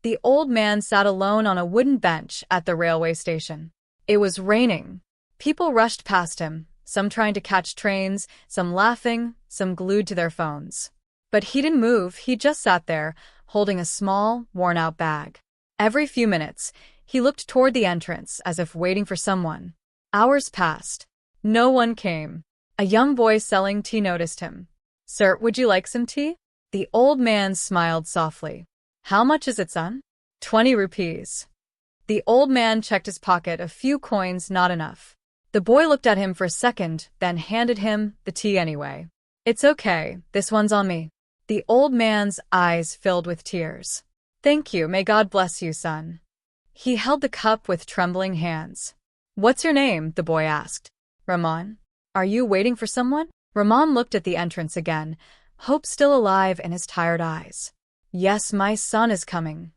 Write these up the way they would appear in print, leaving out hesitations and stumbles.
The old man sat alone on a wooden bench at the railway station. It was raining. People rushed past him, some trying to catch trains, some laughing, some glued to their phones. But he didn't move, he just sat there, holding a small, worn-out bag. Every few minutes, he looked toward the entrance as if waiting for someone. Hours passed. No one came. A young boy selling tea noticed him. "Sir, would you like some tea?" The old man smiled softly. "How much is it, son?" 20 rupees. The old man checked his pocket, a few coins, not enough. The boy looked at him for a second, then handed him the tea anyway. "It's okay, this one's on me." The old man's eyes filled with tears. "Thank you, may God bless you, son." He held the cup with trembling hands. "What's your name?" the boy asked. "Rahman. Are you waiting for someone?" Rahman looked at the entrance again, hope still alive in his tired eyes. "Yes, my son is coming."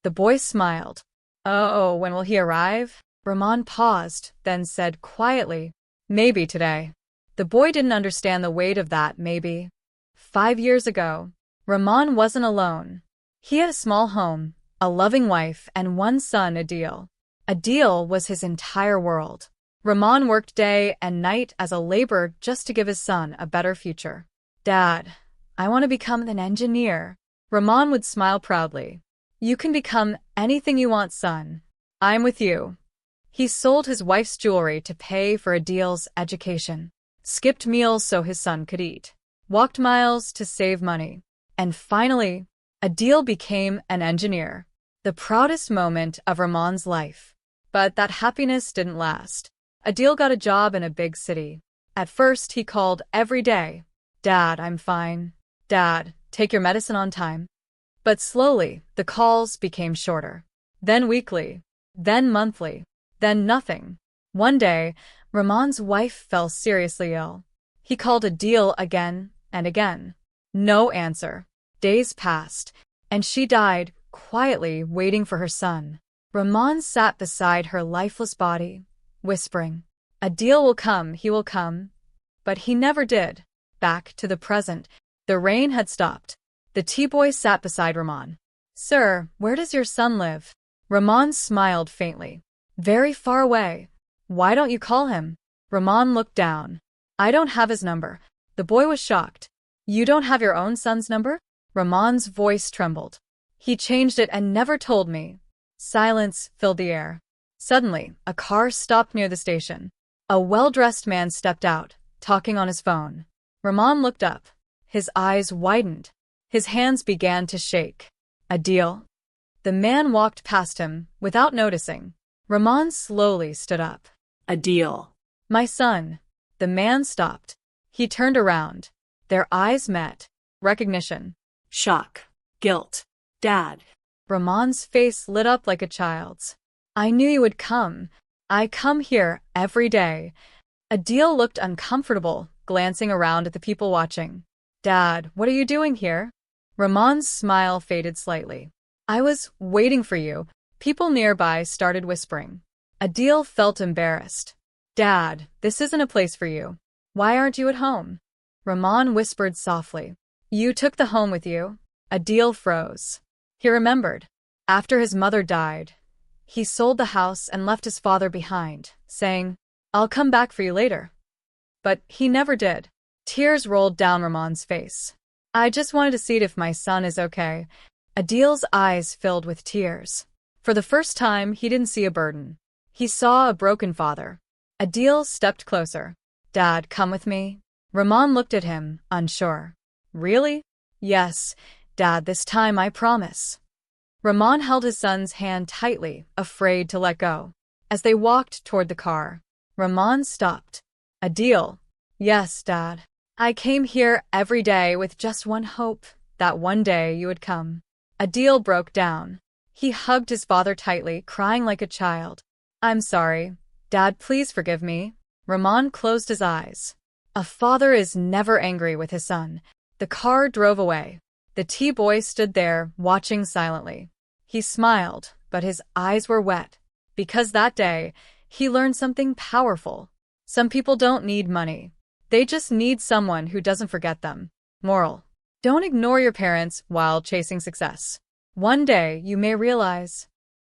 The boy smiled. "Oh, when will he arrive?" Rahman paused, then said quietly, "Maybe today." The boy didn't understand the weight of that maybe. 5 years ago, Rahman wasn't alone. He had a small home, a loving wife, and one son, Adil. Adil was his entire world. Rahman worked day and night as a laborer just to give his son a better future. "Dad, I want to become an engineer." Rahman would smile proudly. "You can become anything you want, son. I'm with you." He sold his wife's jewelry to pay for Adil's education, skipped meals so his son could eat, walked miles to save money. And finally, Adil became an engineer, the proudest moment of Rahman's life. But that happiness didn't last. Adil got a job in a big city. At first, he called every day. "Dad, I'm fine. Dad, take your medicine on time." But slowly, the calls became shorter. Then weekly. Then monthly. Then nothing. One day, Rahman's wife fell seriously ill. He called Adil again and again. No answer. Days passed, and she died, quietly waiting for her son. Rahman sat beside her lifeless body, whispering, "Adil will come, he will come." But he never did. Back to the present. The rain had stopped. The tea boy sat beside Rahman. "Sir, where does your son live?" Rahman smiled faintly. "Very far away." "Why don't you call him?" Rahman looked down. "I don't have his number." The boy was shocked. "You don't have your own son's number?" Rahman's voice trembled. "He changed it and never told me." Silence filled the air. Suddenly, a car stopped near the station. A well-dressed man stepped out, talking on his phone. Rahman looked up. His eyes widened. His hands began to shake. "Adil?" The man walked past him, without noticing. Rahman slowly stood up. "Adil." "My son." The man stopped. He turned around. Their eyes met. Recognition. Shock. Guilt. "Dad." Rahman's face lit up like a child's. "I knew you would come. I come here every day." Adil looked uncomfortable, glancing around at the people watching. "Dad, what are you doing here?" Rahman's smile faded slightly. "I was waiting for you." People nearby started whispering. Adil felt embarrassed. "Dad, this isn't a place for you. Why aren't you at home?" Rahman whispered softly. "You took the home with you." Adil froze. He remembered. After his mother died, he sold the house and left his father behind, saying, "I'll come back for you later." But he never did. Tears rolled down Rahman's face. "I just wanted to see if my son is okay." Adil's eyes filled with tears. For the first time, he didn't see a burden. He saw a broken father. Adil stepped closer. "Dad, come with me." Rahman looked at him, unsure. "Really?" "Yes, Dad, this time I promise." Rahman held his son's hand tightly, afraid to let go. As they walked toward the car, Rahman stopped. "Adil." "Yes, Dad. I came here every day with just one hope, that one day you would come." Adil broke down. He hugged his father tightly, crying like a child. "I'm sorry. Dad, please forgive me." Rahman closed his eyes. A father is never angry with his son. The car drove away. The tea boy stood there, watching silently. He smiled, but his eyes were wet. Because that day, he learned something powerful. Some people don't need money. They just need someone who doesn't forget them. Moral: don't ignore your parents while chasing success. One day, you may realize